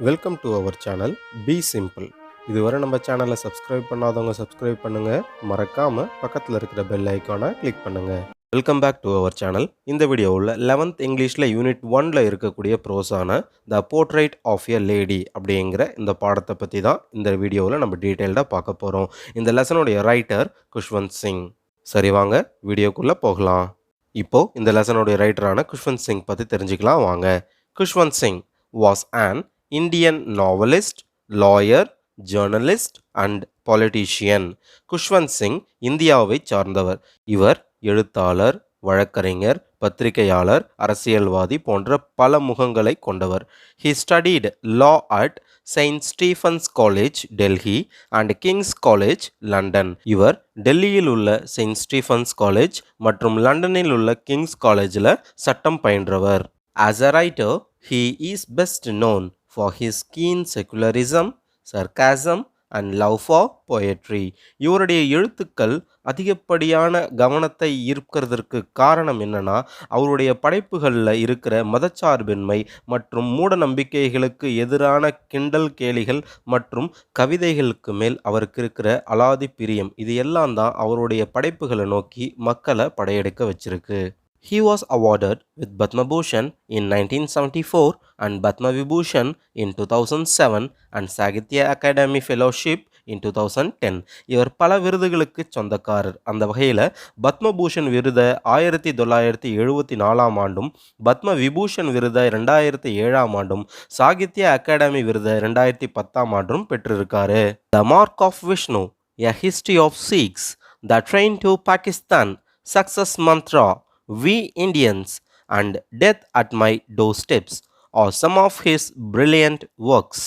Welcome to our channel be simple. இதுவரை நம்ம சேனலை சப்ஸ்கிரைப் பண்ணாதவங்க சப்ஸ்கிரைப் பண்ணுங்கள். மறக்காமல் பக்கத்தில் இருக்கிற பெல் ஐக்கானை கிளிக் பண்ணுங்கள். Welcome back to our channel. இந்த வீடியோவில் 11th இங்கிலீஷில் யூனிட் 1ல் இருக்கக்கூடிய ப்ரோஸான the portrait of a lady அப்படிங்கிற இந்த பாடத்தை பற்றி தான் இந்த வீடியோவில் நம்ம டீட்டெயில்டாக பார்க்க போகிறோம். இந்த லெசனுடைய ரைட்டர் குஷ்வந்த் சிங். சரி வாங்க வீடியோக்குள்ளே போகலாம். இப்போது இந்த லெசனுடைய ரைட்டரான குஷ்வந்த் சிங் பற்றி தெரிஞ்சுக்கலாம் வாங்க. Khushwant Singh was an Indian novelist, lawyer, journalist and politician. Khushwant Singh இந்தியாவை சார்ந்தவர். இவர் எழுத்தாளர், வழக்கறிஞர், பத்திரிகையாளர், அரசியல்வாதி போன்ற பல முகங்களை கொண்டவர். He studied law at St. Stephen's College, Delhi and King's College, London. இவர் டெல்லியில் உள்ள செயின்ட் ஸ்டீஃபன்ஸ் காலேஜ் மற்றும் லண்டனில் உள்ள கிங்ஸ் காலேஜில் சட்டம் பயின்றவர். As a writer, he is best known for his keen secularism, sarcasm and love for poetry. இவருடைய எழுத்துக்கள் அதிகப்படியான கவனத்தை ஈர்க்கிறதுக்கு காரணம் என்னன்னா, அவருடைய படைப்புகளில் இருக்கிற மதச்சார்பின்மை மற்றும் மூட நம்பிக்கைகளுக்கு எதிரான கிண்டல் கேலிகள் மற்றும் கவிதைகளுக்கு மேல் அவருக்கு இருக்கிற அலாதி பிரியம். இது எல்லாம் தான் அவருடைய படைப்புகளை நோக்கி மக்களை படையெடுக்க வச்சிருக்கு. He was awarded with Padma Bhushan in 1974 and Padma Vibhushan in 2007 and Sahitya Academy Fellowship in 2010. இவர் பல விருதுகளுக்கு சொந்தக்காரர். அந்த வகையில் பத்ம பூஷன் விருதை 1974 ஆண்டும், பத்ம விபூஷன் விருதை 2007 ஆண்டும், சாகித்ய அகாடமி விருதை 2010 ஆண்டும் பெற்றிருக்காரு. The Mark of Vishnu, A History of Sikhs, The Train to Pakistan, Success Mantra, We Indians and Death at My Doorsteps are some of his brilliant works.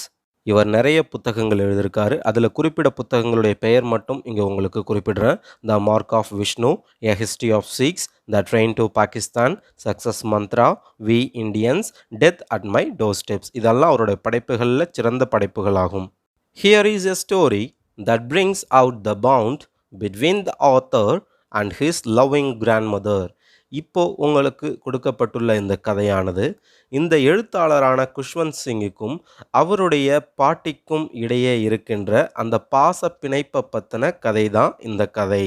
இவர் நிறைய புத்தகங்கள் எழுதியிருக்காரு. அதில் குறிப்பிட்ட புத்தகங்களுடைய பெயர் மட்டும் இங்கே உங்களுக்கு குறிப்பிடுறேன். The mark of Vishnu, a history of six, the train to Pakistan, success mantra, we Indians, death at my door steps. இதெல்லாம் அவருடைய படைப்புகளில் சிறந்த படைப்புகளாகும். Here is a story that brings out the bond between the author and his loving grandmother. இப்போ உங்களுக்கு கொடுக்கப்பட்டுள்ள இந்த கதையானது இந்த எழுத்தாளரான குஷ்வந்த் சிங்குக்கும் அவருடைய பாட்டிக்கும் இடையே இருக்கின்ற அந்த பாச பிணைப்பை பற்றின கதை தான் இந்த கதை.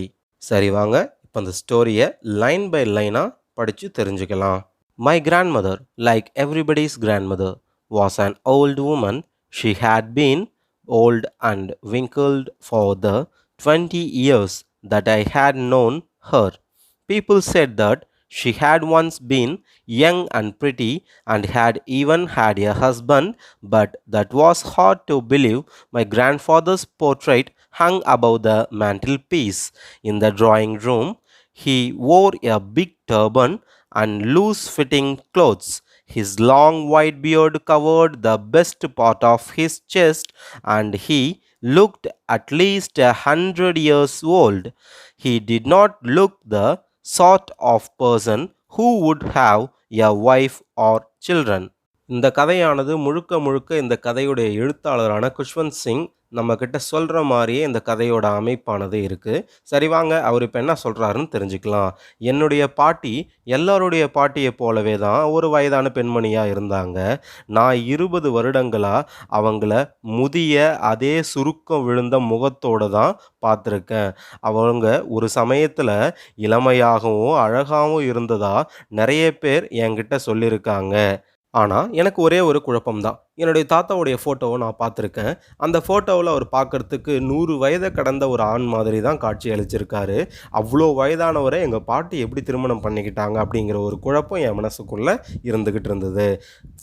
சரி வாங்க இப்போ அந்த ஸ்டோரியை லைன் பை லைனாக படித்து தெரிஞ்சுக்கலாம். My grandmother, like everybody's grandmother, was an old woman. She had been old and wrinkled for the 20 years that I had known her. People said that she had once been young and pretty and had even had a husband, but that was hard to believe. My grandfather's portrait hung above the mantelpiece in the drawing room. He wore a big turban and loose-fitting clothes. His long white beard covered the best part of his chest, and he looked at least 100 years old. He did not look the sort of person who would have a wife or children. இந்த கதையானது முழுக்க இந்த கதையுடைய எழுத்தாளரான குஷ்வந்த் சிங் நம்மக்கிட்ட சொல்கிற மாதிரியே இந்த கதையோட அமைப்பானது இருக்குது. சரி வாங்க அவர் இப்போ என்ன சொல்கிறாருன்னு தெரிஞ்சுக்கலாம். என்னுடைய பாட்டி எல்லாருடைய பாட்டியை போலவே தான் ஒரு வயதான பெண்மணியாக இருந்தாங்க. நான் 20 வருடங்களாக அவங்கள முதிய அதே சுருக்கம் விழுந்த முகத்தோடு தான் பார்த்துருக்கேன். அவங்க ஒரு சமயத்தில் இளமையாகவும் அழகாகவும் இருந்ததா நிறைய பேர் என்கிட்ட சொல்லியிருக்காங்க. ஆனால் எனக்கு ஒரே ஒரு குழப்பம்தான். என்னுடைய தாத்தாவுடைய ஃபோட்டோவை நான் பார்த்துருக்கேன். அந்த ஃபோட்டோவில் அவர் பார்க்குறதுக்கு 100 வயதை கடந்த ஒரு ஆண் மாதிரி தான் காட்சி அளிச்சிருக்காரு. அவ்வளோ வயதானவரை எங்கள் பாட்டி எப்படி திருமணம் பண்ணிக்கிட்டாங்க அப்படிங்கிற ஒரு குழப்பம் என் மனசுக்குள்ளே இருந்துக்கிட்டு இருந்தது.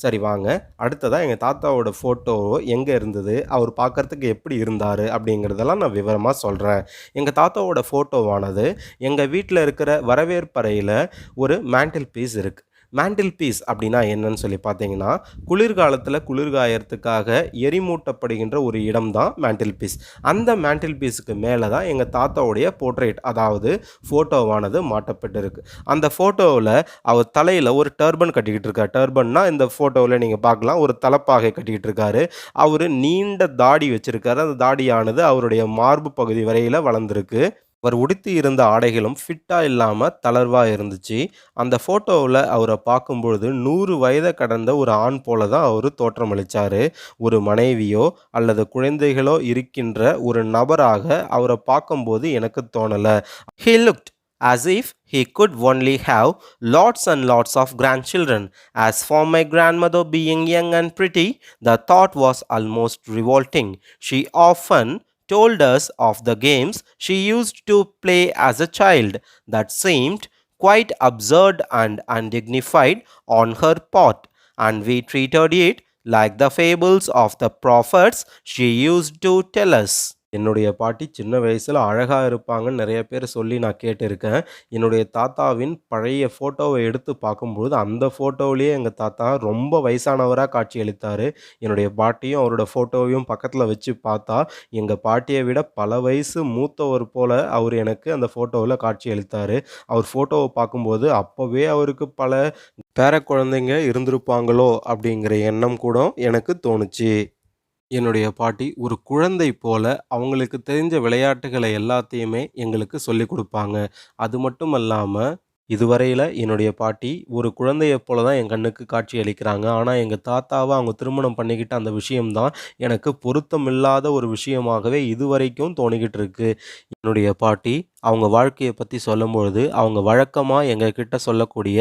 சரி வாங்க அடுத்ததாக எங்கள் தாத்தாவோட ஃபோட்டோ எங்கே இருந்தது, அவர் பார்க்குறதுக்கு எப்படி இருந்தார் அப்படிங்கிறதெல்லாம் நான் விவரமாக சொல்கிறேன். எங்கள் தாத்தாவோட ஃபோட்டோவானது எங்கள் வீட்டில் இருக்கிற வரவேற்பறையில் ஒரு மேண்டில் பீஸ் இருக்குது. மேண்டில் பீஸ் அப்படின்னா என்னன்னு சொல்லி பார்த்தீங்கன்னா, குளிர்காலத்தில் குளிர்காயறதுக்காக எரிமூட்டப்படுகின்ற ஒரு இடம் தான் மேண்டில் பீஸ். அந்த மேண்டில் பீஸுக்கு மேலே தான் எங்கள் தாத்தாவுடைய போர்ட்ரேட் அதாவது ஃபோட்டோவானது மாட்டப்பட்டிருக்கு. அந்த ஃபோட்டோவில் அவர் தலையில் ஒரு டர்பன் கட்டிக்கிட்டு இருக்கார். டர்பன்னா இந்த ஃபோட்டோவில் நீங்கள் பார்க்கலாம் ஒரு தலைப்பாகை கட்டிக்கிட்டு இருக்காரு. அவர் நீண்ட தாடி வச்சுருக்காரு. அந்த தாடியானது அவருடைய மார்பு பகுதி வரையில் வளர்ந்துருக்கு. அவர் உடுத்தி இருந்த ஆடைகளும் ஃபிட்டா இல்லாம தளர்வா இருந்துச்சு. அந்த ஃபோட்டோவுல அவர பார்க்கும்பொழுது 100 வயத கடந்த ஒரு ஆண் போல தான் அவரு தோற்றமளிச்சாரு. ஒரு மனைவியோ அல்லது குழந்தைகளோ இருக்கின்ற ஒரு நபராக அவர பார்க்கும்போது எனக்கு தோணல. He looked as if he could only have lots and lots of grandchildren. As for my grandmother being young and pretty, the thought was almost revolting. She often told us of the games she used to play as a child that seemed quite absurd and undignified on her part, and we treated it like the fables of the prophets she used to tell us. என்னுடைய பாட்டி சின்ன வயசுல அழகா இருப்பாங்கன்னு நெறைய பேர் சொல்லி நான் கேட்டிருக்கேன். என்னுடைய தாத்தாவின் பழைய ஃபோட்டோவ எடுத்து பார்க்கும்போது, அந்த ஃபோட்டோவிலேயே எங்க தாத்தா ரொம்ப வயசானவரா காட்சியளித்தாரு. என்னுடைய பாட்டியும் அவரோட ஃபோட்டோவையும் பக்கத்துல வச்சு பார்த்தா, எங்க பாட்டிய விட பல வயசு மூத்தவர் போல அவரு எனக்கு அந்த ஃபோட்டோவுல காட்சியளித்தாரு. அவர் ஃபோட்டோவ பார்க்கும்போது, அப்பவே அவருக்கு பல பேரக்குழந்தைங்க இருந்திருப்பாங்களோ! அப்படிங்கிற எண்ணம் கூட எனக்கு தோணுச்சு. என்னுடைய பாட்டி ஒரு குழந்தை போல அவங்களுக்கு தெரிஞ்ச விளையாட்டுகளை எல்லாத்தையுமே எங்களுக்கு சொல்லிக் குடுப்பாங்க. அது மட்டும் அல்லாம, இதுவரையில என்னுடைய பாட்டி ஒரு குழந்தையைப் போல தான் என் கண்ணுக்கு காட்சி அளிக்கிறாங்க. ஆனா, எங்க தாத்தாவ அவங்க திருமணம் பண்ணிக்கிட்ட அந்த விஷயம் தான் எனக்கு பொருத்தமில்லாத ஒரு விஷயமாகவே இதுவரைக்கும் தோணிக்கிட்டு இருக்கு. என்னுடைய பாட்டி அவங்க வாழ்க்கைய பத்தி சொல்லும்பொழுது, அவங்க வழக்கமா எங்ககிட்ட சொல்லக்கூடிய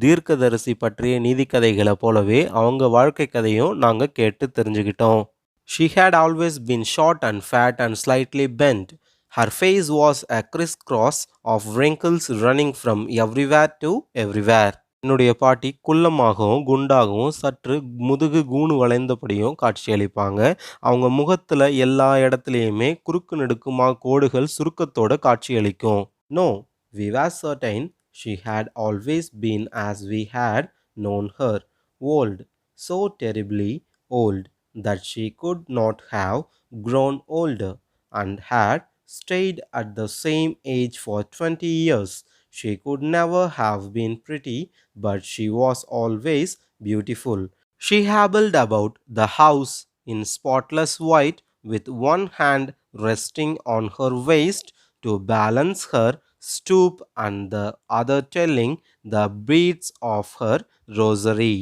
தீர்க்கதரிசி பற்றிய நீதிக்கதைகள போலவே அவங்க வாழ்க்கை கதையும் நாங்க கேட்டு தெரிஞ்சுக்கிட்டோம். She had always been short and fat and slightly bent. Her face was a crisscross of wrinkles running from everywhere to everywhere. என்னுடைய பாட்டி குள்ளமாகவும், குண்டாகவும், சற்று முதுகு கூணு வளைந்தபடியும் காட்சியளிப்பாங்க. அவங்க முகத்துல எல்லா இடத்துலயுமே குறுக்கு நெடுக்குமா கோடுகள் சுருக்கத்தோட காட்சியளிக்கும். No, we were certain she had always been as we had known her, old, so terribly old that she could not have grown older, and had stayed at the same age for 20 years. She could never have been pretty, but she was always beautiful. She hobbled about the house in spotless white, with one hand resting on her waist to balance her stoop and the other telling the beads of her rosary.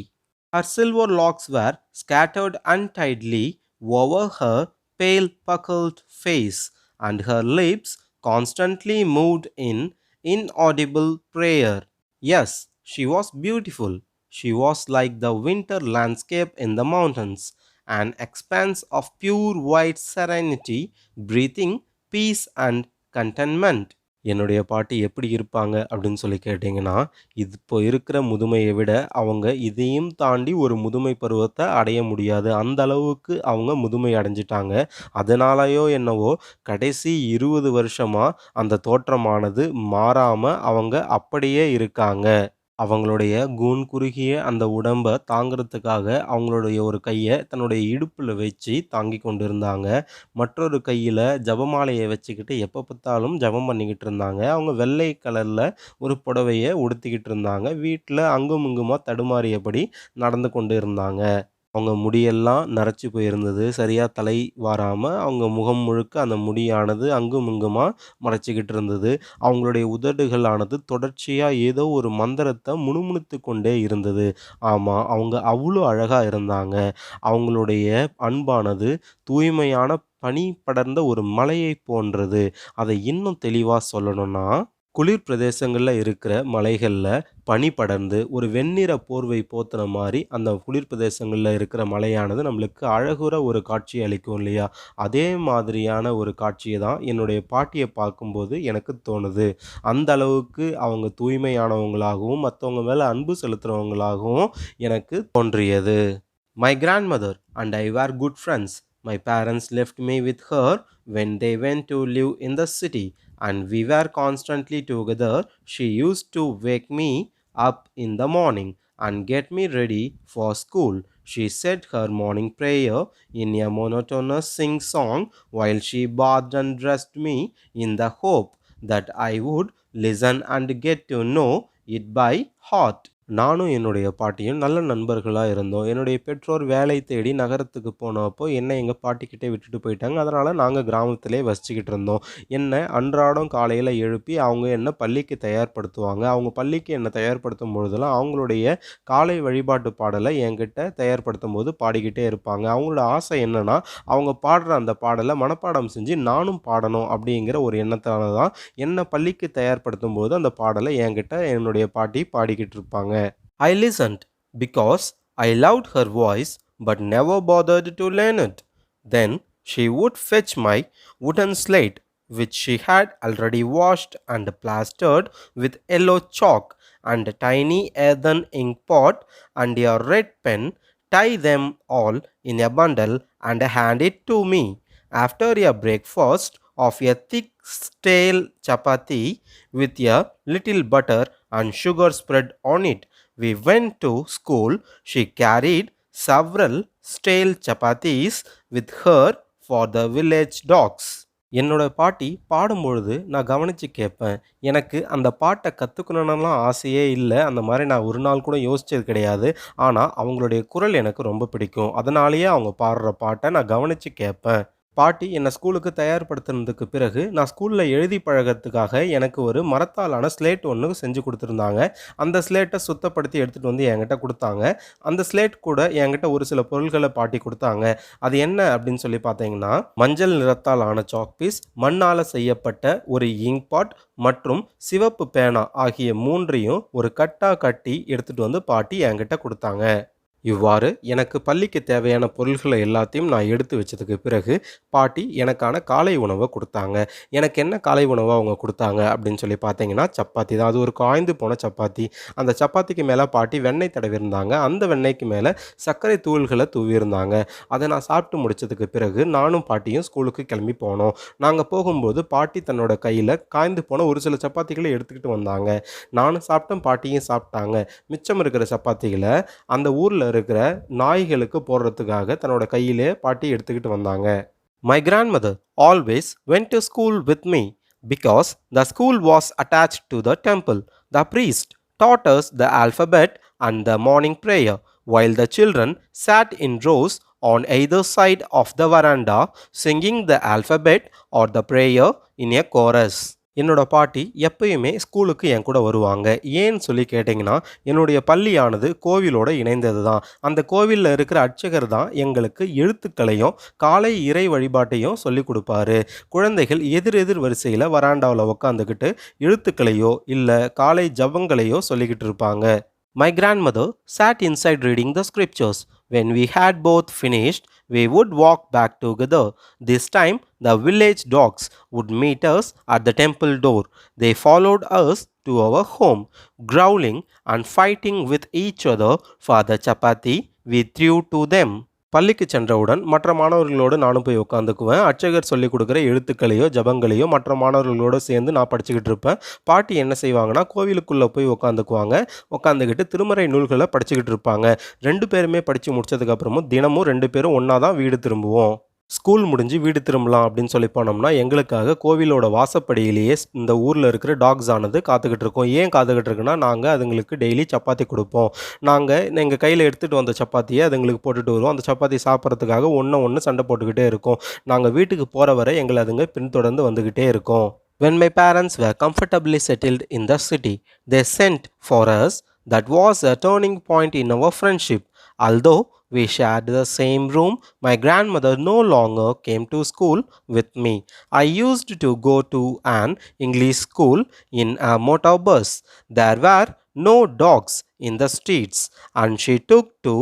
Her silver locks were scattered untidily over her pale puckered face, and her lips constantly moved in inaudible prayer. Yes, she was beautiful. She was like the winter landscape in the mountains, an expanse of pure white serenity, breathing peace and contentment. என்னுடைய பாட்டி எப்படி இருப்பாங்க அப்படின்னு சொல்லி கேட்டீங்கன்னா, இப்போ இருக்கிற முதுமைய விட அவங்க இதையும் தாண்டி ஒரு முதுமை பருவத்த அடைய முடியாது. அந்த அளவுக்கு அவங்க முதுமை அடைஞ்சுட்டாங்க. அதனாலயோ என்னவோ கடைசி 20 வருஷமா அந்த தோற்றமானது மாறாம அவங்க அப்படியே இருக்காங்க. அவங்களுடைய கூன் குறுகிய அந்த உடம்ப தாங்குறதுக்காக அவங்களுடைய ஒரு கைய தன்னுடைய இடுப்புல வச்சு தாங்கிக் கொண்டிருந்தாங்க. மற்றொரு கையில ஜெபமாலைய வச்சுக்கிட்டு எப்ப பார்த்தாலும் ஜெபம் பண்ணிக்கிட்டு இருந்தாங்க. அவங்க வெள்ளை கலர்ல ஒரு புடவைய உடுத்திக்கிட்டு இருந்தாங்க. வீட்ல அங்கும் இங்குமா தடுமாறியபடி நடந்து கொண்டு இருந்தாங்க. அவங்க முடியெல்லாம் நரைச்சு போயிருந்தது. சரியா தலை வாராம, அவங்க முகம் முழுக்க அந்த முடியானது அங்கும் இங்குமா மறைச்சுக்கிட்டு இருந்தது. அவங்களுடைய உதடுகளானது தொடர்ச்சியா ஏதோ ஒரு மந்திரத்த முணுமுணுத்துக் கொண்டே இருந்தது. ஆமா, அவங்க அவ்ளோ அழகா இருந்தாங்க. அவங்களுடைய அன்பானது தூய்மையான பனி படர்ந்த ஒரு மலையைப் போன்றது. அதை இன்னும் தெளிவா சொல்லணும்னா, குளிர் பிரதேசங்கள்ல இருக்கிற மலைகள்ல பனி படர்ந்து ஒரு வெண்ணிற போர்வை போத்துன மாரி அந்த குளிர் பிரதேசங்கள்ல இருக்கிற மலையானது நம்மளுக்கு அழகுற ஒரு காட்சி அளிக்கும் இல்லையா? அதே மாதிரியான ஒரு காட்சிய தான் என்னுடைய பாட்டிய பார்க்கும்போது எனக்கு தோணுது. அந்த அளவுக்கு அவங்க தூய்மையானவங்களாகவும், மத்தவங்க மேல அன்பு செலுத்துறவங்களாகவும் எனக்கு தோன்றியது. My grandmother and I were good friends. My parents left me with her when they went to live in the city, and we were constantly together. She used to wake me up in the morning and get me ready for school. She said her morning prayer in a monotonous sing song while she bathed and dressed me, in the hope that I would listen and get to know it by heart. நானும் என்னுடைய பாட்டியும் நல்ல நண்பர்களா இருந்தோம். என்னுடைய பெற்றோர் வேலை தேடி நகரத்துக்கு போனப்போ, என்ன எங்க பாட்டிக்கிட்டே விட்டுட்டு போயிட்டாங்க. அதனால நாங்க கிராமத்திலே வசிச்சுக்கிட்டு இருந்தோம். என்ன அன்றாடம் காலையில எழுப்பி, அவங்க என்ன பள்ளிக்கு தயார்படுத்துவாங்க. அவங்க பள்ளிக்கு என்ன தயார்படுத்தும் பொழுதெல்லாம், அவங்களுடைய காலை வழிபாட்டு பாடல என்கிட்ட தயார்படுத்தும்போது பாடிக்கிட்டே இருப்பாங்க. அவங்களோட ஆசை என்னன்னா, அவங்க பாடுற அந்த பாடல மனப்பாடம் செஞ்சு நானும் பாடணும் அப்படிங்கிற ஒரு எண்ணத்தால தான், என்ன பள்ளிக்கு தயார்படுத்தும்போது அந்த பாடல என்கிட்ட என்னுடைய பாட்டி பாடிக்கிட்டு இருப்பாங்க. I listened because I loved her voice but never bothered to learn it. Then she would fetch my wooden slate, which she had already washed and plastered with yellow chalk, and a tiny earthen ink pot and a red pen, tie them all in a bundle and hand it to me. After a breakfast of a thick stale chapati with a little butter and sugar spread on it, we went to school. She carried several stale chapatis with her for the village dogs. என்னோட பாட்டி பாடும்பொழுது நான் கவனிச்சு கேட்பேன். எனக்கு அந்த பாட்ட கத்துக்கணும்னுலாம் ஆசையே இல்ல. அந்த மாரி நான் ஒரு நாள் கூட யோசிச்சது கிடையாது. ஆனா, அவங்களுடைய குரல் எனக்கு ரொம்ப பிடிக்கும். அதனாலேயே அவங்க பாடுற பாட்ட நான் கவனிச்சு கேட்பேன். பாட்டி என்ன ஸ்கூலுக்கு தயார்படுத்தினதுக்கு பிறகு, நான் ஸ்கூல்ல எழுதி பழகறதுக்காக எனக்கு ஒரு மரத்தாலான ஸ்லேட் ஒண்ணு செஞ்சு குடுத்துருந்தாங்க. அந்த ஸ்லேட்ட சுத்தப்படுத்தி எடுத்துட்டு வந்து என்கிட்ட குடுத்தாங்க. அந்த ஸ்லேட் கூட என்கிட்ட ஒரு சில பொருள்கள பாட்டி குடுத்தாங்க. அது என்ன அப்படின்னு சொல்லி பார்த்தீங்கன்னா, மஞ்சள் நிறத்தால் ஆன சாக் பீஸ், மண்ணால செய்யப்பட்ட ஒரு இங்க் பாட் மற்றும் சிவப்பு பேனா ஆகிய 3யும் ஒரு கட்டா கட்டி எடுத்துட்டு வந்து பாட்டி என்கிட்ட குடுத்தாங்க. இவ்வாறு எனக்கு பள்ளிக்கு தேவையான பொருள்கள எல்லாத்தையும் நான் எடுத்து வச்சதுக்கு பிறகு, பாட்டி எனக்கான காலை உணவ குடுத்தாங்க. எனக்கு என்ன காலை உணவா அவங்க குடுத்தாங்க அப்படின்னு சொல்லி பார்த்தீங்கன்னா, சப்பாத்தி தான். அது ஒரு காய்ந்து போன சப்பாத்தி. அந்த சப்பாத்திக்கு மேல பாட்டி வெண்ணெய் தடவியிருந்தாங்க. அந்த வெண்ணெய்க்கு மேல சர்க்கரை தூள்கள தூவியிருந்தாங்க. அத நான் சாப்பிட்டு முடிச்சதுக்கு பிறகு, நானும் பாட்டியும் ஸ்கூலுக்கு கிளம்பி போனோம். நாங்க போகும்போது பாட்டி தன்னோட கையில காய்ந்து போன ஒரு சில சப்பாத்திகள எடுத்துக்கிட்டு வந்தாங்க. நானும் சாப்பிட்டேன், பாட்டியும் சாப்பிட்டாங்க. மிச்சம் இருக்கிற சப்பாத்திகள அந்த ஊர்ல இருக்கிற நாய்களுக்கு போடுறதுக்காக தன்னோட கையிலே பாட்டி எடுத்துக்கிட்டு வந்தாங்க. My grandmother always went to school with me because the school was attached to the temple. The priest taught us the alphabet and the morning prayer, while the children sat in rows on either side of the veranda singing the alphabet or the prayer in a chorus. என்னோட பாட்டி எப்பயுமே ஸ்கூலுக்கு என் கூட வருவாங்க. ஏன்னு சொல்லி கேட்டிங்கன்னா, என்னுடைய பள்ளியானது கோவிலோட இணைந்தது தான். அந்த கோவில்ல இருக்கிற அர்ச்சகர் தான் எங்களுக்கு எழுத்துக்களையும், காலை இறை வழிபாட்டையும் சொல்லிக் குடுப்பாரு. குழந்தைகள் எதிர் வரிசையில வராண்டாவுல உட்காந்துக்கிட்டு எழுத்துக்களையோ, இல்ல காலை ஜெபங்களையோ சொல்லிக்கிட்டு இருப்பாங்க. My grandmother sat inside reading the scriptures. When we had both finished, we would walk back together. This time, the village dogs would meet us at the temple door. They followed us to our home, growling and fighting with each other for the chapati we threw to them. பள்ளிக்கு சென்றவுடன் மற்ற மாணவர்களோடு நானும் போய் உட்காந்துக்குவேன். அர்ச்சகர் சொல்லிக் கொடுக்குற எழுத்துக்களையோ, ஜெபங்களையோ மற்ற மாணவர்களோடு சேர்ந்து நான் படிச்சுக்கிட்டு இருப்பேன். பாட்டி என்ன செய்வாங்கன்னா, கோவிலுக்குள்ள போய் உட்காந்துக்குவாங்க. உட்காந்துக்கிட்டு திருமறை நூல்கள படிச்சுக்கிட்டு இருப்பாங்க. 2 பேருமே படிச்சு முடிச்சதுக்கு அப்புறமும் தினமும் 2 பேரும் ஒண்ணா தான் வீடு திரும்புவோம். ஸ்கூல் முடிஞ்சு வீடு திரும்பலாம் அப்படின்னு சொல்லி போனோம்னா, எங்களுக்காக கோவிலோட வாசப்படியிலேயே இந்த ஊர்ல இருக்கிற டாக்ஸ் ஆனது காத்துக்கிட்டு இருக்கும். ஏன் காத்துக்கிட்டு இருக்குன்னா, நாங்க அதுங்களுக்கு டெய்லி சப்பாத்தி குடுப்போம். நாங்க எங்க கையில எடுத்துட்டு வந்த சப்பாத்திய அதுங்களுக்கு போட்டுட்டு வருவோம். அந்த சப்பாத்தி சாப்பிடுறதுக்காக ஒண்ணு சண்டை போட்டுக்கிட்டே இருக்கும். நாங்க வீட்டுக்கு போற வரை எங்கள அதுங்க பின்தொடர்ந்து வந்துகிட்டே இருக்கும். When my parents were comfortably settled in the city, they sent for us. That was a turning point in our friendship. Although we shared the same room, my grandmother no longer came to school with me. I used to go to an English school in a motor bus. There were no dogs in the streets, and she took to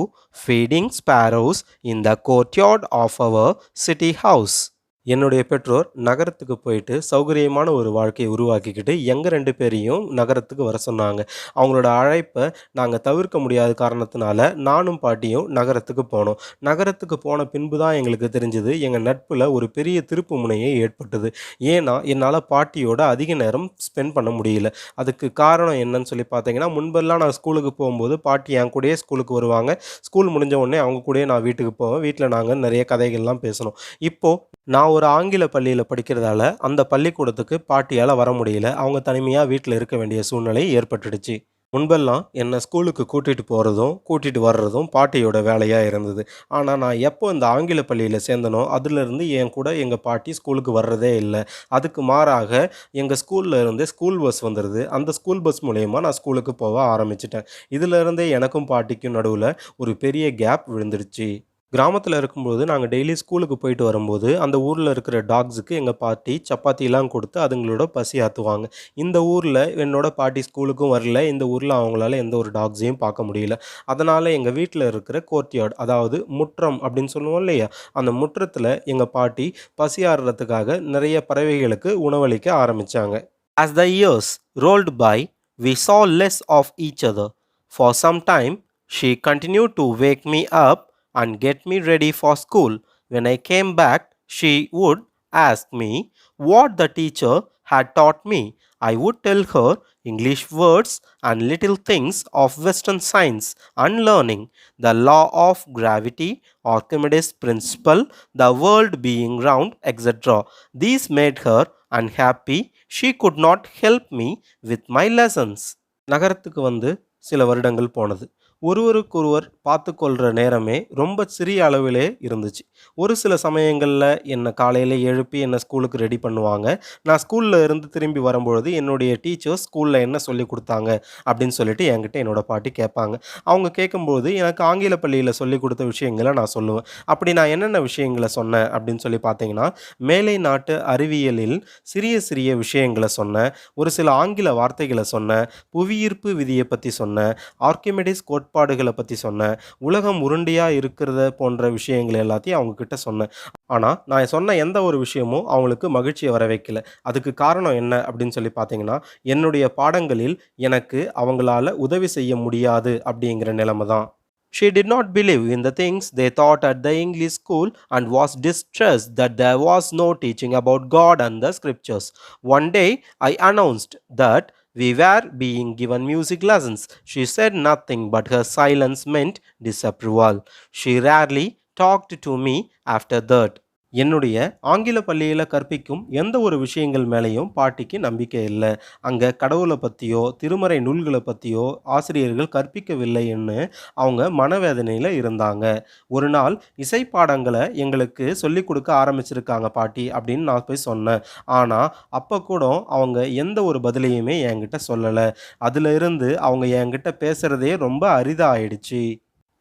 feeding sparrows in the courtyard of our city house. என்னுடைய பெற்றோர் நகரத்துக்கு போயிட்டு சௌகரியமான ஒரு வாழ்க்கையை உருவாக்கிக்கிட்டு எங்க 2 பேரையும் நகரத்துக்கு வர சொன்னாங்க. அவங்களோட அழைப்ப நாங்க தவிர்க்க முடியாத காரணத்தினால நானும் பாட்டியும் நகரத்துக்கு போனோம். நகரத்துக்கு போன பின்பு தான் எங்களுக்கு தெரிஞ்சது, எங்க நட்புல ஒரு பெரிய திருப்பு முனையே ஏற்பட்டது. ஏன்னா, என்னால பாட்டியோட அதிக நேரம் ஸ்பெண்ட் பண்ண முடியல. அதுக்கு காரணம் என்னன்னு சொல்லி பார்த்தீங்கன்னா, முன்பெல்லாம் நான் ஸ்கூலுக்கு போகும்போது பாட்டி என் கூடயே ஸ்கூலுக்கு வருவாங்க. ஸ்கூல் முடிஞ்ச உடனே அவங்க கூடயே நான் வீட்டுக்கு போவேன். வீட்ல நாங்க நிறைய கதைகள்லாம் பேசணும். இப்போ நான் ஒரு ஆங்கில பள்ளியில படிக்கிறதால, அந்த பள்ளிக்கூடத்துக்கு பாட்டியால வர முடியல. அவங்க தனிமையா வீட்ல இருக்க வேண்டிய சூழ்நிலை ஏற்பட்டுடுச்சு. முன்பெல்லாம் என்னை ஸ்கூலுக்கு கூட்டிட்டு போறதும், கூட்டிட்டு வர்றதும் பாட்டியோட வேலையா இருந்தது. ஆனா, நான் எப்போ இந்த ஆங்கில பள்ளியில சேர்ந்தனோ, அதிலிருந்து என் கூட எங்க பாட்டி ஸ்கூலுக்கு வர்றதே இல்ல. அதுக்கு மாறாக எங்க ஸ்கூல்ல இருந்தே ஸ்கூல் பஸ் வந்துருது. அந்த ஸ்கூல் பஸ் மூலியமா நான் ஸ்கூலுக்கு போக ஆரம்பிச்சுட்டேன். இதிலிருந்தே எனக்கும் பாட்டிக்கும் நடுவுல ஒரு பெரிய கேப் விழுந்துருச்சு. கிராமத்துல இருக்கும்போது நாங்க டெய்லி ஸ்கூலுக்கு போயிட்டு வரும்போது, அந்த ஊர்ல இருக்கிற டாக்ஸுக்கு எங்க பாட்டி சப்பாத்திலாம் குடுத்து அதுங்களோட பசி ஆத்துவாங்க. இந்த ஊர்ல என்னோட பாட்டி ஸ்கூலுக்கும் வரல. இந்த ஊர்ல அவங்களால எந்த ஒரு டாக்ஸையும் பார்க்க முடியல. அதனால எங்க வீட்ல இருக்கிற கோர்ட்யார்ட் அதாவது முற்றம் அப்படின்னு சொல்லுவோம் இல்லையா? அந்த முற்றத்துல எங்க பாட்டி பசியாறுறதுக்காக நெறைய பறவைகளுக்கு உணவளிக்க ஆரம்பிச்சாங்க. As the years rolled by, we saw less of each other. For some time, she continued to wake me up and get me ready for school. When I came back, she would ask me what the teacher had taught me. I would tell her English words and little things of Western science and learning, the law of gravity, Archimedes' principle, the world being round, etc. These made her unhappy. She could not help me with my lessons. நகரத்துக்கு வந்து சில வருடங்கள் போனது. ஒருவருக்கொருவர் பார்த்துக்கொள்ற நேரமே ரொம்ப சிறிய அளவிலே இருந்துச்சு. ஒரு சில சமயங்கள்ல என்ன காலையில எழுப்பி என்ன ஸ்கூலுக்கு ரெடி பண்ணுவாங்க. நான் ஸ்கூல்ல இருந்து திரும்பி வரும்பொழுது என்னுடைய டீச்சர்ஸ் ஸ்கூல்ல என்ன சொல்லிக் குடுத்தாங்க அப்படின்னு சொல்லிட்டு என்கிட்ட என்னோட பாட்டி கேட்பாங்க. அவங்க கேட்கும்போது எனக்கு ஆங்கில பள்ளியில சொல்லிக் குடுத்த விஷயங்கள நான் சொல்லுவேன். அப்படி நான் என்னென்ன விஷயங்கள சொன்னேன் அப்படின்னு சொல்லி பார்த்தீங்கன்னா, மேலை நாட்டு அறிவியலில் சிறிய சிறிய விஷயங்கள சொன்னேன். ஒரு சில ஆங்கில வார்த்தைகள சொன்னேன். புவியீர்ப்பு விதிய பத்தி சொன்னேன். ஆர்க்கிமெடிஸ் கோட்பாடுகள பத்தி சொன்னேன். உலகம் உருண்டையா இருக்கிறத போன்ற விஷயங்கள் எல்லாத்தையும் அவங்க கிட்ட சொன்னேன். ஆனா, நான் சொன்ன எந்த ஒரு விஷயமும் அவங்களுக்கு மகிழ்ச்சிய வர வைக்கல. அதுக்கு காரணம் என்ன அப்படின்னு சொல்லி பார்த்தீங்கன்னா, என்னுடைய பாடங்களில் எனக்கு அவங்களால உதவி செய்ய முடியாது அப்படிங்கிற நிலைமை தான். She did not believe in the things they taught at the English school and was distressed that there was no teaching about God and the scriptures. One day I announced that we were being given music lessons. She said nothing, but her silence meant disapproval. She rarely talked to me after that. என்னுடைய ஆங்கில பள்ளியில கற்பிக்கும் எந்த ஒரு விஷயங்கள் மேலேயும் பாட்டிக்கு நம்பிக்கை இல்ல. அங்க கடவுள பத்தியோ, திருமறை நூல்கள பத்தியோ ஆசிரியர்கள் கற்பிக்கவில்லைன்னு அவங்க மனவேதனையில இருந்தாங்க. ஒரு நாள் இசை பாடங்கள எங்களுக்கு சொல்லிக் குடுக்க ஆரம்பிச்சிருக்காங்க பாட்டி அப்படின்னு நான் போய் சொன்னேன். ஆனா, அப்ப கூட அவங்க எந்த ஒரு பதிலையுமே என்கிட்ட சொல்லல. அதுல இருந்து அவங்க என்கிட்ட பேசுறதே ரொம்ப அரிதா ஆயிடுச்சு.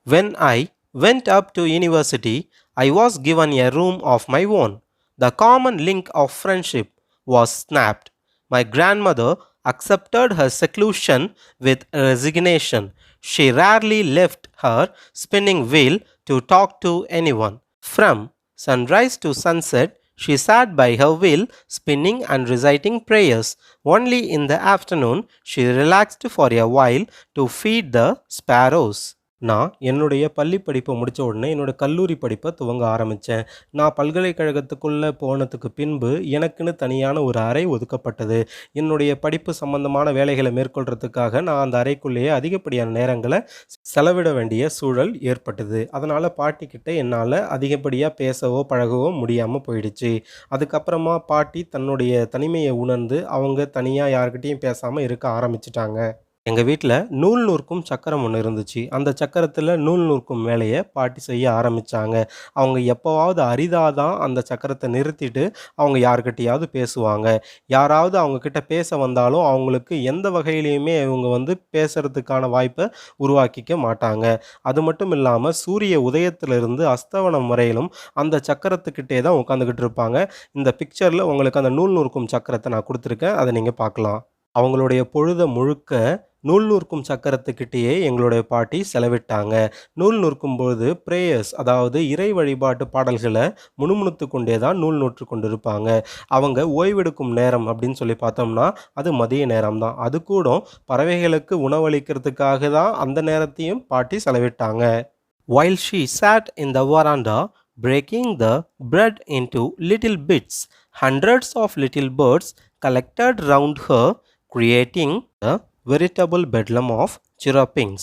When I went up to university, I was given a room of my own. The common link of friendship was snapped. My grandmother accepted her seclusion with resignation. She rarely left her spinning wheel to talk to anyone. From sunrise to sunset, she sat by her wheel, spinning and reciting prayers. Only in the afternoon, she relaxed for a while to feed the sparrows. நான் என்னுடைய பள்ளி படிப்பை முடித்த உடனே என்னோட கல்லூரி படிப்பை துவங்க ஆரம்பித்தேன். நான் பல்கலைக்கழகத்துக்குள்ளே போனதுக்கு பின்பு எனக்குன்னு தனியான ஒரு அறை ஒதுக்கப்பட்டது. என்னுடைய படிப்பு சம்பந்தமான வேலைகளை மேற்கொள்றதுக்காக நான் அந்த அறைக்குள்ளேயே அதிகப்படியான நேரங்களை செலவிட வேண்டிய சூழல் ஏற்பட்டது. அதனால் பாட்டிக்கிட்ட என்னால் அதிகப்படியாக பேசவோ பழகவோ முடியாமல் போயிடுச்சு. அதுக்கப்புறமா பாட்டி தன்னுடைய தனிமையை உணர்ந்து அவங்க தனியாக யார்கிட்டையும் பேசாமல் இருக்க ஆரம்பிச்சிட்டாங்க. எங்க வீட்ல நூல் நூற்கும் சக்கரம் ஒண்ணு இருந்துச்சு. அந்த சக்கரத்துல நூல் நூற்கும் வேலைய பாட்டி செய்ய ஆரம்பிச்சாங்க. அவங்க எப்பவாவது அரிதா தான் அந்த சக்கரத்த நிறுத்திட்டு, அவங்க யார்கிட்டயாவது பேசுவாங்க. யாராவது அவங்க கிட்ட பேச வந்தாலும், அவங்களுக்கு எந்த வகையிலயுமே இவங்க வந்து பேசுறதுக்கான வாய்ப்ப உருவாக்கிக்க மாட்டாங்க. அது மட்டும் இல்லாம, சூரிய உதயத்திலிருந்து அஸ்தமனம் வரையிலும் அந்த சக்கரத்துக்கிட்டே தான் உட்காந்துக்கிட்டு இருப்பாங்க. இந்த பிக்சர்ல உங்களுக்கு அந்த நூல் நூற்கும் சக்கரத்த நான் குடுத்துருக்கேன். அத நீங்க பார்க்கலாம். அவங்களுடைய பொழுத முழுக்க நூல் நூற்கும் சக்கரத்துக்கிட்டேயே எங்களுடைய பாட்டி செலவிட்டாங்க. நூல் நூற்கும்போது பிரேயர்ஸ் அதாவது இறை வழிபாட்டு பாடல்கள முணுமுணுத்துக் கொண்டே தான் நூல் நூற்றுக் கொண்டிருப்பாங்க. அவங்க ஓய்வெடுக்கும் நேரம் அப்படின்னு சொல்லி பார்த்தோம்னா, அது மதிய நேரம் தான். அது கூடம் பறவைகளுக்கு உணவளிக்கிறதுக்காக தான் அந்த நேரத்தையும் பாட்டி செலவிட்டாங்க. While she sat in the veranda, breaking the bread into little bits, hundreds of little birds collected round her, creating a veritable bedlam of chirrupings.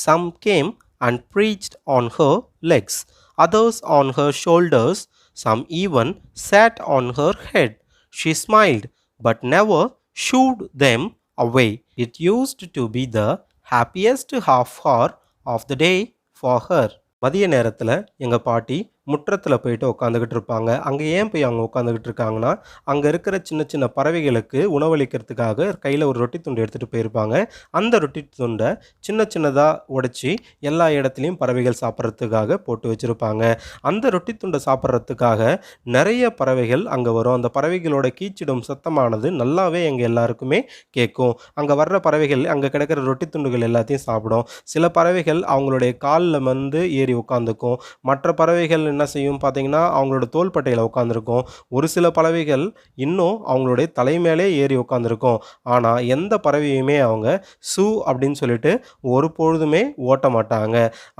Some came and perched on her legs, others on her shoulders, some even sat on her head. She smiled, but never shooed them away. It used to be the happiest half hour of the day for her. மதிய நேரத்தில் எங்கள் பாட்டி முற்றத்தில் போயிட்டு உட்காந்துக்கிட்டு இருப்பாங்க. அங்கே ஏன் போய் அவங்க உட்காந்துக்கிட்டு இருக்காங்கன்னா, அங்கே இருக்கிற சின்ன சின்ன பறவைகளுக்கு உணவளிக்கிறதுக்காக கையில் ஒரு ரொட்டி துண்டு எடுத்துகிட்டு போயிருப்பாங்க. அந்த ரொட்டி துண்டை சின்ன சின்னதாக உடைச்சி எல்லா இடத்துலையும் பறவைகள் சாப்பிட்றதுக்காக போட்டு வச்சுருப்பாங்க. அந்த ரொட்டி துண்டை சாப்பிட்றதுக்காக நிறைய பறவைகள் அங்கே வரும். அந்த பறவைகளோட கீச்சிடும் சத்தமானது நல்லாவே எங்கள் எல்லாருக்குமே கேட்கும். அங்கே வர்ற பறவைகள் அங்கே கிடக்கிற ரொட்டி துண்டுகள் எல்லாத்தையும் சாப்பிடும். சில பறவைகள் அவங்களுடைய காலில் ஏறி உட்காந்துக்கும். மற்ற பறவைகள் என்ன செய்யும் பார்த்தீங்கன்னா, அவங்களோட தோள்பட்டையில் உட்காந்துருக்கும். ஒரு சில பறவைகள் இன்னும் அவங்களுடைய தலை மேலே ஏறி உட்காந்துருக்கும். ஆனால் எந்த பறவையுமே அவங்க சூ அப்படின்னு சொல்லிட்டு ஒரு பொழுதுமே ஓட்ட மாட்டாங்க.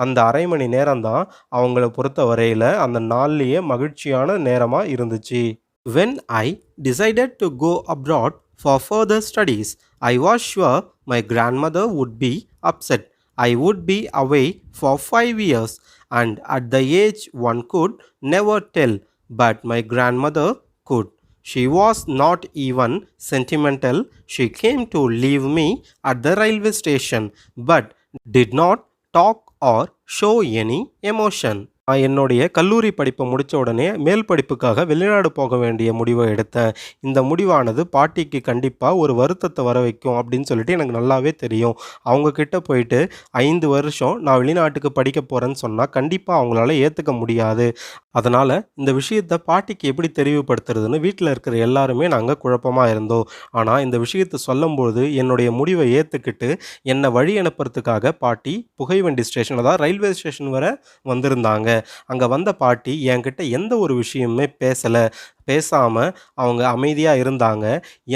அந்த அரை மணி நேரம் தான் அவங்கள பொறுத்த வரையில் அந்த நாள்லேயே மகிழ்ச்சியான நேரமாக இருந்துச்சு. When I decided to go abroad for further studies, I was sure my grandmother would be upset. I would be away for 5 years, and at the age one could never tell, but my grandmother could. She was not even sentimental. She came to leave me at the railway station, but did not talk or show any emotion. நான் என்னுடைய கல்லூரி படிப்பை முடித்த உடனே மேல் படிப்புக்காக வெளிநாடு போக வேண்டிய முடிவை எடுத்தேன். இந்த முடிவானது பாட்டிக்கு கண்டிப்பாக ஒரு வருத்தத்தை வர வைக்கும் அப்படின்னு சொல்லிட்டு எனக்கு நல்லாவே தெரியும். அவங்கக்கிட்ட போயிட்டு 5 வருஷம் நான் வெளிநாட்டுக்கு படிக்க போகிறேன்னு சொன்னால் கண்டிப்பாக அவங்களால ஏற்றுக்க முடியாது. அதனால் இந்த விஷயத்தை பாட்டிக்கு எப்படி தெரிவுபடுத்துறதுன்னு வீட்டில் இருக்கிற எல்லாருமே நாங்கள் குழப்பமாக இருந்தோம். ஆனால் இந்த விஷயத்தை சொல்லும்போது என்னுடைய முடிவை ஏற்றுக்கிட்டு என்னை வழி அனுப்புறதுக்காக பாட்டி புகைவண்டி ஸ்டேஷன், அதாவது ரயில்வே ஸ்டேஷன் வரை வந்திருந்தாங்க. அங்கே வந்த பாட்டி என்கிட்ட எந்த ஒரு விஷயமுமே பேசாமல் அவங்க அமைதியாக இருந்தாங்க.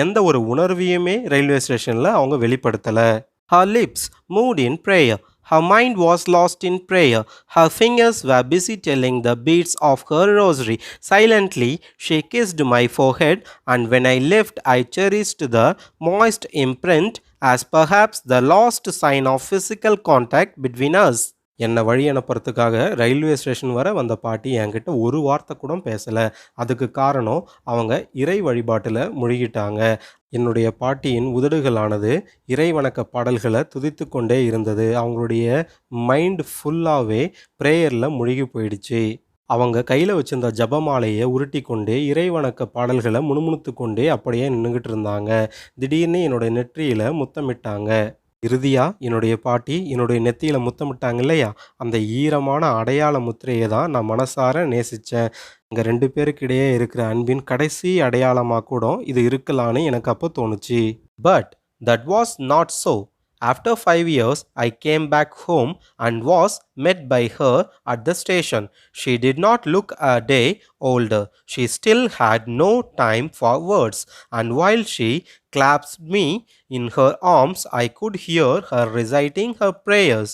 எந்த ஒரு உணர்வையுமே ரயில்வே ஸ்டேஷனில் அவங்க வெளிப்படுத்தலை. Her lips moved in prayer. Her mind was lost in prayer. Her fingers were busy telling the beads of her rosary. Silently, she kissed my forehead, and when I left, I cherished the moist imprint as perhaps the lost sign of physical contact between us. என்னை வழி அனுப்புறதுக்காக railway station வரை வந்த பாட்டி என்கிட்ட ஒரு வார்த்தை கூட பேசலை. அதுக்கு காரணம் அவங்க இறை வழிபாட்டில் முழுகிட்டாங்க. என்னுடைய பாட்டியின் உதடுகளானது இறை வணக்க பாடல்களை துதித்து கொண்டே இருந்தது. அவங்களுடைய மைண்ட் ஃபுல்லாகவே ப்ரேயரில் முழுகி போயிடுச்சு. அவங்க கையில் வச்சிருந்த ஜபமாலையை உருட்டி கொண்டே இறை வணக்க பாடல்களை முணுமுணுத்து கொண்டே அப்படியே நின்றுக்கிட்டு இருந்தாங்க. திடீர்னு என்னுடைய நெற்றியில் முத்தமிட்டாங்க. இறுதியாக என்னுடைய பாட்டி என்னுடைய நெத்தியில் முத்தமிட்டாங்க இல்லையா, அந்த ஈரமான அடையாள முத்திரையை தான் நான் மனசார நேசித்தேன். எங்கள் 2 பேருக்கு இடையே இருக்கிற அன்பின் கடைசி அடையாளமாக கூட இது இருக்கலான்னு எனக்கு அப்போ தோணுச்சு. But that was not so. After 5 years, I came back home and was met by her at the station. She did not look a day older. She still had no time for words, and while she clasped me in her arms, I could hear her reciting her prayers.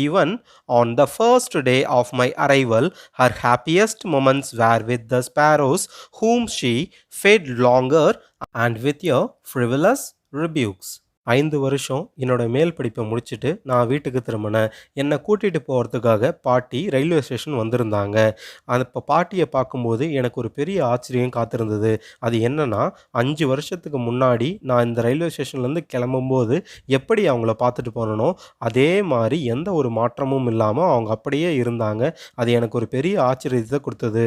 Even on the first day of my arrival, her happiest moments were with the sparrows whom she fed longer and with your frivolous rebukes. 5 வருஷம் என்னோட மேல் படிப்பை முடிச்சுட்டு நான் வீட்டுக்கு திரும்பினேன். என்னை கூட்டிகிட்டு போகிறதுக்காக பாட்டி ரயில்வே ஸ்டேஷன் வந்திருந்தாங்க. இப்போ பாட்டியை பார்க்கும்போது எனக்கு ஒரு பெரிய ஆச்சரியம் காத்திருந்தது. அது என்னன்னா, 5 வருஷத்துக்கு முன்னாடி நான் இந்த ரயில்வே ஸ்டேஷன்லேருந்து கிளம்பும்போது எப்படி அவங்கள பார்த்துட்டு போனனோ அதே மாதிரி எந்த ஒரு மாற்றமும் இல்லாமல் அவங்க அப்படியே இருந்தாங்க. அது எனக்கு ஒரு பெரிய ஆச்சரியத்தை கொடுத்தது.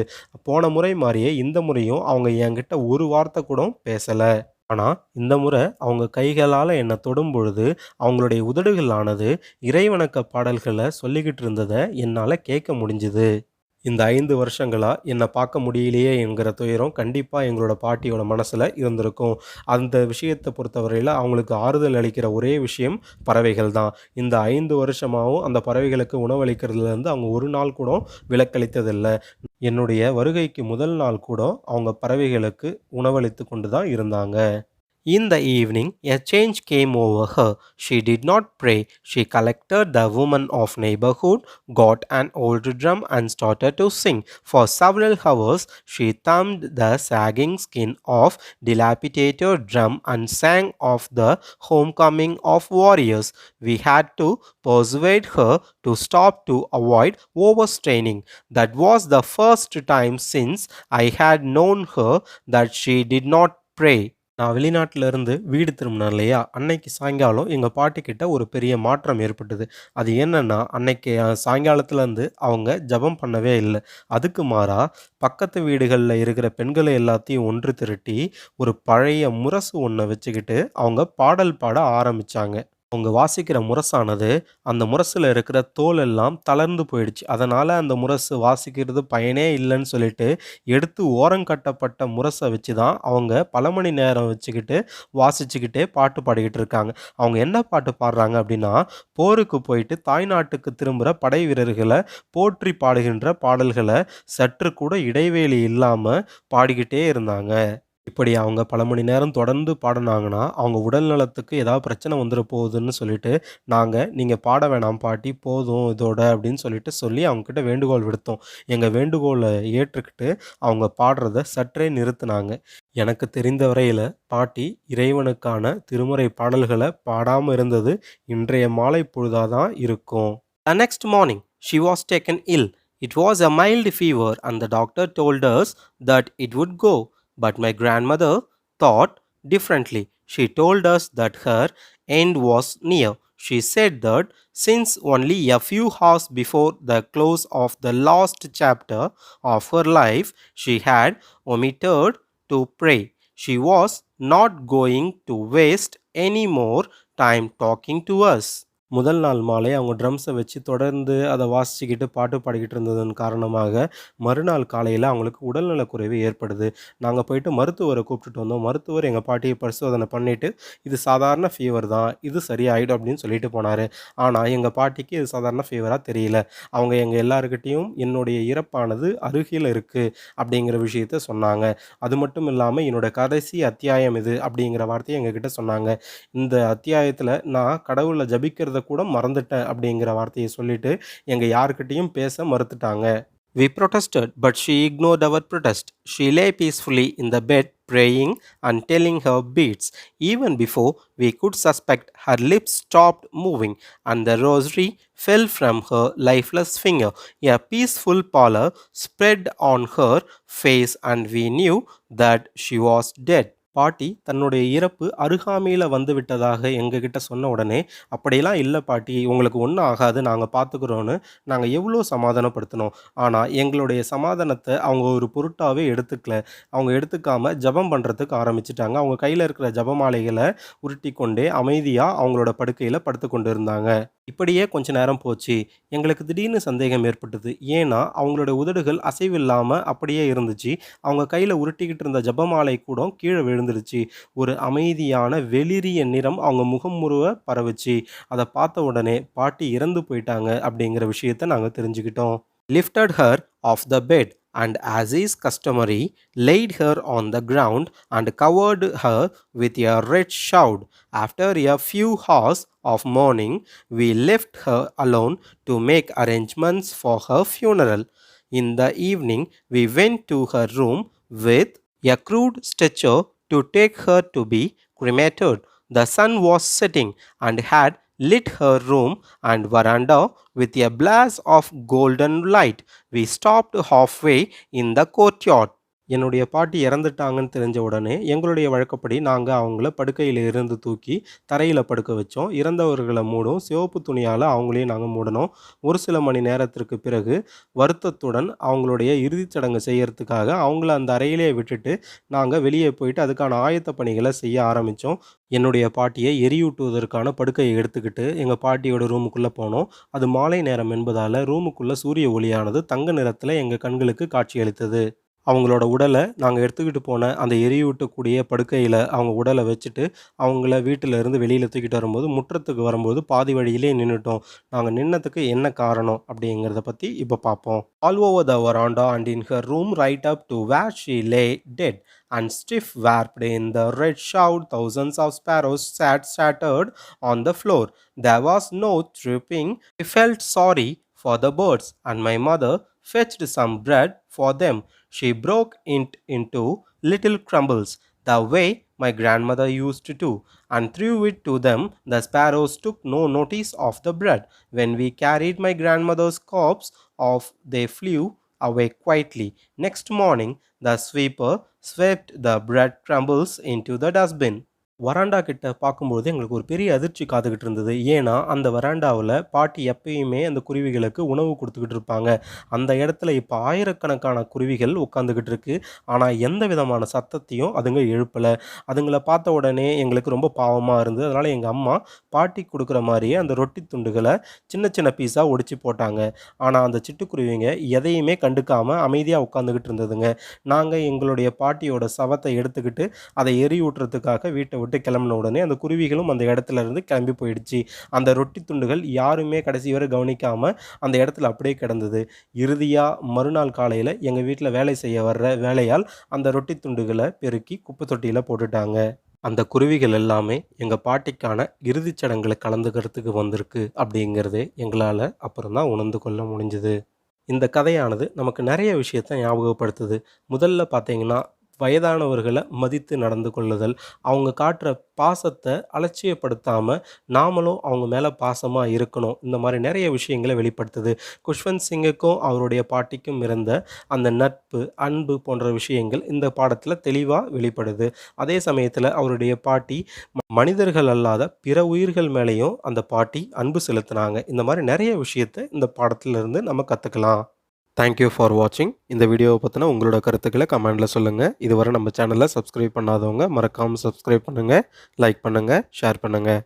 போன முறை மாதிரியே இந்த முறையும் அவங்க என்கிட்ட ஒரு வார்த்தை கூட பேசலை. ஆனால் இந்த முறை அவங்க கைகளால் என்னை தொடும் பொழுது அவங்களுடைய உதடுகளானது இறைவணக்க பாடல்களை சொல்லிக்கிட்டு இருந்ததை என்னால் கேட்க முடிஞ்சுது. இந்த 5 வருஷங்களாக என்னை பார்க்க முடியலையே என்கிற துயரம் கண்டிப்பாக எங்களோட பாட்டியோட மனசில் இருந்திருக்கும். அந்த விஷயத்தை பொறுத்தவரையில் அவங்களுக்கு ஆறுதல் அளிக்கிற ஒரே விஷயம் பறவைகள் தான். இந்த 5 வருஷமாகவும் அந்த பறவைகளுக்கு உணவளிக்கிறதுலேருந்து அவங்க ஒரு நாள் கூட விலக்களித்ததில்லை. என்னுடைய வருகைக்கு முதல் நாள் கூட அவங்க பறவைகளுக்கு உணவளித்து கொண்டு தான் இருந்தாங்க. In the evening, a change came over her. She did not pray. She collected the women of neighborhood, got an old drum and started to sing. For several hours, she thumbed the sagging skin of dilapidated drum and sang of the homecoming of warriors. We had to persuade her to stop to avoid overstraining. That was the first time since I had known her that she did not pray. நான் வெளிநாட்டுல இருந்து வீடு திரும்பினேன் இல்லையா? அன்னைக்கு சாயங்காலம் எங்க பாட்டிக்கிட்ட ஒரு பெரிய மாற்றம் ஏற்பட்டது. அது என்னன்னா, அன்னைக்கு சாயங்காலத்துலருந்து அவங்க ஜெபம் பண்ணவே இல்ல. அதுக்கு மாறா, பக்கத்து வீடுகள்ல இருக்கிற பெண்கள எல்லாத்தையும் ஒன்று திரட்டி, ஒரு பழைய முரசு ஒண்ண வச்சுக்கிட்டு, அவங்க பாடல் பாட ஆரம்பிச்சாங்க. அவங்க வாசிக்கிற முரசானது, அந்த முரசுல இருக்கிற தோல் எல்லாம் தளர்ந்து போயிடுச்சு. அதனால அந்த முரசு வாசிக்கிறது பயனே இல்லன்னு சொல்லிட்டு, எடுத்து ஓரங்கட்டப்பட்ட முரச வச்சு தான் அவங்க பல மணி நேரம் வச்சுக்கிட்டு, வாசிச்சுக்கிட்டே பாட்டு பாடிக்கிட்டு இருக்காங்க. அவங்க என்ன பாட்டு பாடுறாங்க அப்படின்னா, போருக்கு போயிட்டு தாய்நாட்டுக்கு திரும்புற படை வீரர்கள போற்றி பாடுகின்ற பாடல்கள சற்று கூட இடைவேளை இல்லாம பாடிக்கிட்டே இருந்தாங்க. இப்படி அவங்க பல மணி நேரம் தொடர்ந்து பாடுனாங்கன்னா, அவங்க உடல் நலத்துக்கு ஏதாவது பிரச்சனை வந்துற போகுதுன்னு சொல்லிட்டு, "நீங்க பாட வேணாம் பாட்டி, போதும் இதோட" அப்படின்னு சொல்லிட்டு சொல்லி அவங்ககிட்ட வேண்டுகோள் விடுத்தோம். எங்க வேண்டுகோள ஏற்றுக்கிட்டு, அவங்க பாடுறத சற்றே நிறுத்துனாங்க. எனக்கு தெரிந்த வரையில பாட்டி இறைவனுக்கான திருமுறை பாடல்கள பாடாம இருந்தது, இன்றைய மாலை பொழுதா தான் இருக்கும். The next morning, she was taken ill. It was a mild fever, and the doctor told us that it would go. But my grandmother thought differently. She told us that her end was near. She said that since only a few hours before the close of the last chapter of her life she had omitted to pray, she was not going to waste any more time talking to us. முதல் நாள் மாலை அவங்க ட்ரம்ஸை வச்சு தொடர்ந்து அதை வாசிச்சுக்கிட்டு பாட்டு பாடிக்கிட்டு இருந்ததன் காரணமாக மறுநாள் காலையில் அவங்களுக்கு உடல்நலக் குறைவு ஏற்படுது. நாங்கள் போயிட்டு மருத்துவரை கூப்பிட்டுட்டு வந்தோம். மருத்துவர் எங்கள் பாட்டியை பரிசோதனை பண்ணிட்டு, இது சாதாரண ஃபீவர் தான், இது சரியாயிடும் அப்படின்னு சொல்லிட்டு போனார். ஆனால் எங்கள் பாட்டிக்கு இது சாதாரண ஃபீவராக தெரியல. அவங்க எங்கள் எல்லாருக்கிட்டேயும் என்னுடைய இறப்பானது அருகில் இருக்குது அப்படிங்கிற விஷயத்த சொன்னாங்க. அது மட்டும் இல்லாமல் என்னோட கடைசி அத்தியாயம் இது அப்படிங்கிற வார்த்தையை எங்ககிட்ட சொன்னாங்க. இந்த அத்தியாயத்தில் நான் கடவுளை ஜபிக்கிறத கூட மறந்துட்டேன் அப்படிங்கிற வார்த்தையை சொல்லிட்டு எங்க யார்கிட்டயும் பேச மறுத்துட்டாங்க. We protested, but she ignored our protest. She lay peacefully in the bed, praying and telling her beads. Even before we could suspect, her lips stopped moving, and the rosary fell from her lifeless finger. A peaceful pallor spread on her face, and we knew that she was dead. பாட்டி தன்னுடைய இறப்பு அருகாமையில வந்து விட்டதாக எங்ககிட்ட சொன்ன உடனே, "அப்படியெல்லாம் இல்ல பாட்டி, உங்களுக்கு ஒண்ணும் ஆகாது, நாங்க பார்த்துக்கிறோம்னு" நாங்க எவ்வளோ சமாதானப்படுத்தினோம். ஆனா, எங்களுடைய சமாதானத்த அவங்க ஒரு பொருட்டாவே எடுத்துக்கல. அவங்க எடுத்துக்காம ஜெபம் பண்றதுக்கு ஆரம்பிச்சுட்டாங்க. அவங்க கையில இருக்கிற ஜெபமாலைகள உருட்டிக்கொண்டே அமைதியா அவங்களோட படுக்கையில படுத்துக் கொண்டு இருந்தாங்க. இப்படியே கொஞ்ச நேரம் போச்சு. எங்களுக்கு திடீர்னு சந்தேகம் ஏற்பட்டது. ஏன்னா, அவங்களோட உதடுகள் அசைவில்லாம அப்படியே இருந்துச்சு. அவங்க கையில உருட்டிக்கிட்டு இருந்த ஜெபமாலை கூட கீழ விழுந்துடுச்சு. ஒரு அமைதியான வெளிரிய நிறம் அவங்க முகம் முழுவ பரவுச்சு. அத பார்த்த உடனே பாட்டி இறந்து போயிட்டாங்க அப்படிங்கிற விஷயத்த நாங்க தெரிஞ்சுக்கிட்டோம். Lifted her off the bed and as is customary laid her on the ground and covered her with a red shroud. After a few hours of mourning, we left her alone to make arrangements for her funeral. In the evening, we went to her room with a crude stretcher to take her to be cremated. The sun was setting and had lit her room and veranda with a blaze of golden light. We stopped halfway in the courtyard. என்னுடைய பாட்டி இறந்துட்டாங்கன்னு தெரிஞ்ச உடனே எங்களுடைய வழக்கப்படி நாங்கள் அவங்கள படுக்கையில் இருந்து தூக்கி தரையில் படுக்க வச்சோம். இறந்தவர்களை மூடும் சிவப்பு துணியால் அவங்களையும் நாங்கள் மூடினோம். ஒரு சில மணி நேரத்திற்கு பிறகு வருத்தத்துடன் அவங்களுடைய இறுதிச் சடங்கு செய்யறதுக்காக அவங்கள அந்த அறையிலே விட்டுட்டு நாங்கள் வெளியே போயிட்டு அதுக்கான ஆயத்த பணிகளை செய்ய ஆரம்பித்தோம். என்னுடைய பாட்டியை எரியூட்டுவதற்கான படுக்கையை எடுத்துக்கிட்டு எங்கள் பாட்டியோட ரூமுக்குள்ளே போனோம். அது மாலை நேரம் என்பதால் ரூமுக்குள்ளே சூரிய ஒளியானது தங்க நிறத்தில் எங்கள் கண்களுக்கு காட்சியளித்தது. அவங்களோட உடல நாங்க எடுத்துக்கிட்டு போன அந்த எரியூட்டக்கூடிய படுக்கையில அவங்க உடல வச்சுட்டு, அவங்கள வீட்டில இருந்து வெளியில தூக்கிட்டு வரும்போது, முற்றத்துக்கு வரும்போது பாதி வழியிலேயே நின்னுட்டோம். நாங்க நின்னதுக்கு என்ன காரணம் அப்படிங்கிறத பத்தி இப்ப பார்ப்போம். All over the veranda and in her room right up to where she lay dead and stiff wrapped in the red shroud, thousands of sparrows sat scattered on the floor. There was no chirping. I felt sorry for the birds, and my mother fetched some bread for them. She broke it into little crumbles, the way my grandmother used to do, and threw it to them. The sparrows took no notice of the bread. When we carried my grandmother's corpse off, they flew away quietly. Next morning, the sweeper swept the bread crumbles into the dustbin. வராண்டா கிட்ட பார்க்கும்போது எங்களுக்கு ஒரு பெரிய அதிர்ச்சி காத்துக்கிட்டு இருந்தது. ஏன்னா, அந்த வராண்டாவுல பாட்டி எப்பயுமே அந்த குருவிகளுக்கு உணவு குடுத்துக்கிட்டு இருப்பாங்க. அந்த இடத்துல இப்ப ஆயிரக்கணக்கான குருவிகள் உட்காந்துக்கிட்டு இருக்கு. ஆனா, எந்த விதமான சத்தத்தையும் அதுங்க எழுப்பல. அதுங்கள பார்த்த உடனே எங்களுக்கு ரொம்ப பாவமா இருந்தது. அதனால எங்க அம்மா பாட்டிக்கு குடுக்குற மாரியே அந்த ரொட்டி துண்டுகள சின்ன சின்ன பீஸா ஒடிச்சு போட்டாங்க. ஆனா, அந்த சிட்டுக்குருவிங்க எதையுமே கண்டுக்காம அமைதியா உட்காந்துக்கிட்டு இருந்ததுங்க. நாங்க எங்களுடைய பாட்டியோட சவத்த எடுத்துக்கிட்டு அதை எரியூட்டுறதுக்காக வீட்ட விட்டு கிளம்புன உடனே அந்த குருவிகளும் அந்த இடத்துல இருந்து கிளம்பி போயிடுச்சு. அந்த ரொட்டி துண்டுகள் யாருமே கடைசி வரை கவனிக்காம அந்த இடத்துல அப்படியே கிடந்தது. இறுதியா மறுநாள் காலையில எங்க வீட்ல வேலை செய்ய வர்ற வேலையாள் அந்த ரொட்டி துண்டுகள பெருக்கி குப்பை தொட்டியில போட்டுட்டாங்க. அந்த குருவிகள் எல்லாமே எங்க பாட்டிக்கான இறுதிச் சடங்குல கலந்துக்கிறதுக்கு வந்திருக்கு அப்படிங்கிறதே எங்களால அப்புறம் தான் உணர்ந்து கொள்ள முடிஞ்சது. இந்த கதையானது நமக்கு நெறைய விஷயத்த ஞாபகப்படுத்துது. முதல்ல பார்த்தீங்கன்னா, வயதானவர்கள மதித்து நடந்து கொள்ளுதல், அவங்க காட்டுற பாசத்த அலட்சியப்படுத்தாம, நாமளும் அவங்க மேல பாசமா இருக்கணும். இந்த மாரி நெறைய விஷயங்கள வெளிப்படுத்துது. குஷ்வந்த் சிங்குக்கும் அவருடைய பாட்டிக்கும் இருந்த அந்த நட்பு, அன்பு போன்ற விஷயங்கள் இந்த பாடத்தில தெளிவா வெளிப்படுது. அதே சமயத்தில அவருடைய பாட்டி மனிதர்கள் அல்லாத பிற உயிர்கள் மேலயும் அந்த பாட்டி அன்பு செலுத்துனாங்க. இந்த மாரி நெறைய விஷயத்த இந்த பாடத்திலிருந்து நம்ம கத்துக்கலாம். தேங்க் யூ ஃபார் வாட்சிங். இந்த வீடியோவ பத்தின உங்களோட கருத்துக்கள கமெண்ட்ல சொல்லுங்க. இதுவரை நம்ம சேனல சப்ஸ்கிரைப் பண்ணாதவங்க மறக்காம சப்ஸ்கிரைப் பண்ணுங்க, லைக் பண்ணுங்க, ஷேர் பண்ணுங்க.